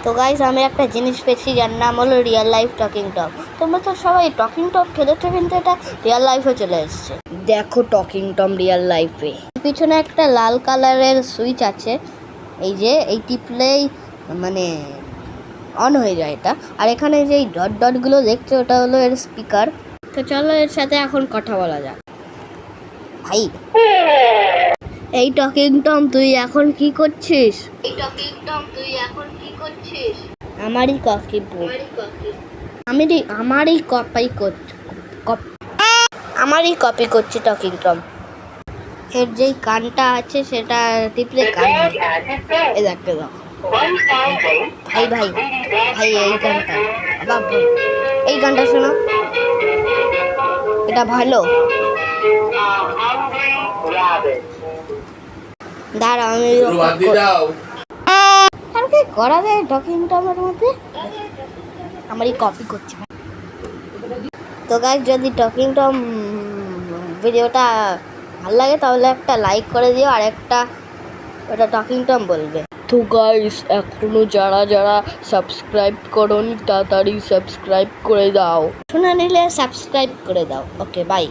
তো গাইস আমি একটা জিনিস পেয়েছি যার নাম হলো রিয়েল লাইফ টকিং টম। তোমরা তো সবাই টকিং টম খেলেছো, কিন্তু এটা রিয়েল লাইফে চলে এসছে। দেখো টকিং টম রিয়েল লাইফে। পিছনে একটা লাল কালারের সুইচ আছে, এই যে এই টিপলেই মানে অন হয়ে যায় এটা। আর এখানে যে ডট ডটগুলো দেখছো ওটা হলো এর স্পিকার। তো চলো এর সাথে এখন কথা বলা যাক। ভাই এই টকিং টম তুই এখন কি করছিস? আমারই কপি আমারই কপি করছি টকিং টম। এর যেই গানটা আছে সেটা টিপলে গান হয়। এই দেখতে দাও ভাই ভাই ভাই এই গানটা এই গানটা শোনো, এটা ভালো। দাঁড়া আমি করা যায় টকিং টমের মধ্যে, আমারই কপি করছি। তো গাইস যদি টকিং টম ভিডিওটা ভালো লাগে তাহলে একটা লাইক করে দিও, আর একটা ওটা টকিং টম বলবে। তো গাইস এখনো যারা যারা সাবস্ক্রাইব করোনি তাড়াতাড়ি সাবস্ক্রাইব করে দাও, শুনে নিলে সাবস্ক্রাইব করে দাও। Okay bye.